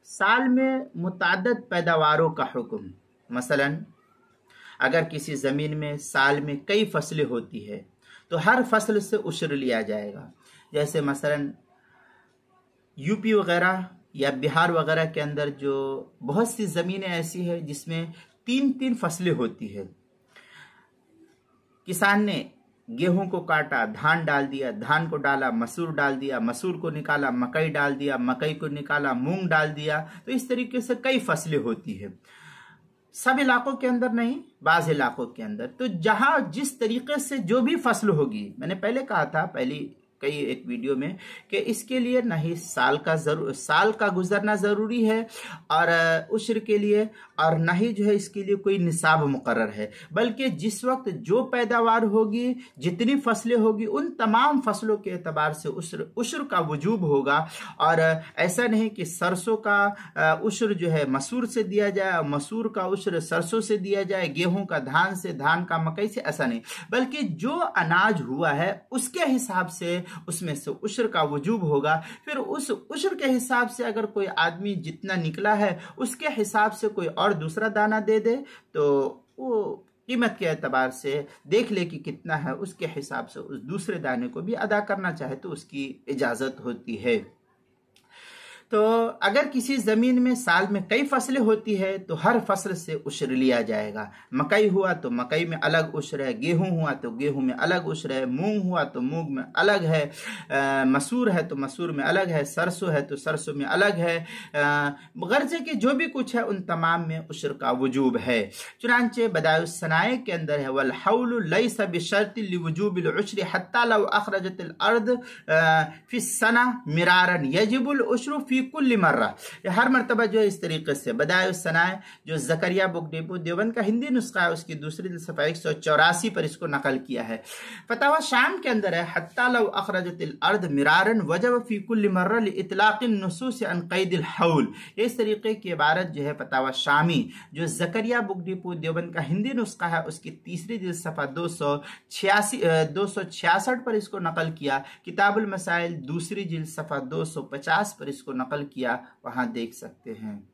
साल में मुताद्दद पैदावारों का हुक्म। मसलन अगर किसी ज़मीन में साल में कई फसलें होती है तो हर फसल से उश्र लिया जाएगा। जैसे मसलन यूपी वगैरह या बिहार वगैरह के अंदर जो बहुत सी ज़मीनें ऐसी है जिसमें 3-3 फसलें होती है। किसान ने गेहूं को काटा, धान डाल दिया, धान को डाला, मसूर डाल दिया, मसूर को निकाला, मकई डाल दिया, मकई को निकाला, मूंग डाल दिया। तो इस तरीके से कई फसलें होती है। सब इलाकों के अंदर नहीं, बाज़ इलाकों के अंदर। तो जहां जिस तरीके से जो भी फसल होगी, मैंने पहले कहा था कई एक वीडियो में कि इसके लिए ना ही साल का गुजरना ज़रूरी है और उश्र के लिए, और ना ही जो है इसके लिए कोई निसाब मुकर्रर है, बल्कि जिस वक्त जो पैदावार होगी, जितनी फसलें होगी, उन तमाम फसलों के एतबार से उश्र का वजूब होगा। और ऐसा नहीं कि सरसों का उश्र जो है मसूर से दिया जाए, मसूर का उश्र सरसों से दिया जाए, गेहूं का धान से, धान का मकई से, ऐसा नहीं, बल्कि जो अनाज हुआ है उसके हिसाब से उसमें से उश्र का वजूब होगा। फिर उस उश्र के हिसाब से अगर कोई आदमी जितना निकला है उसके हिसाब से कोई और दूसरा दाना दे दे तो वो कीमत के एतबार से देख ले कि कितना है, उसके हिसाब से उस दूसरे दाने को भी अदा करना चाहे तो उसकी इजाज़त होती है। तो अगर किसी ज़मीन में साल में कई फसलें होती है तो हर फसल से उश्र लिया जाएगा। मकई हुआ तो मकई में अलग उश्र है, गेहूं हुआ तो गेहूं में अलग उश्र है, मूंग हुआ तो मूंग में अलग है, मसूर है तो मसूर में अलग है, सरसों है तो सरसों में अलग है। गर्जे के जो भी कुछ है उन तमाम में उश्र का वजूब है। चुनांचे बदायुस सनाए के अंदर है, वल हौलु लैसा बिशर्ति लिवुजूबिल उश्रि हत्ता लौ अखरजतिल अर्द फी सना मिरारन यजिबुल उश्रु फी कुल्ली मर्रा। हर मरतबा जो है इस तरीके से बदायुस सनाए, जो ज़करिया बुक डिपो देवबंद का हिंदी नुस्खा है, उसकी दूसरी सफ़ा 184 पर इसको नकल किया है। फतावा शाम के अंदर है, हत्ता लौ अखरजतिल अर्द मिरारन वजब फी कुल्ली मर्रा लिइतलाक़िन नुसूस अन क़ैदिल हौल। इस तरीके की इबारत जो है फतावा शामी, जो ज़करिया बुक डिपो देवबंद का हिंदी नुस्खा है, उसकी तीसरी जिल्द सफ़ा 266 पर इसको नकल किया। किताबुल मसाइल दूसरी जिल्द सफ़ा 250 पर इसको नकल किया, वहां देख सकते हैं।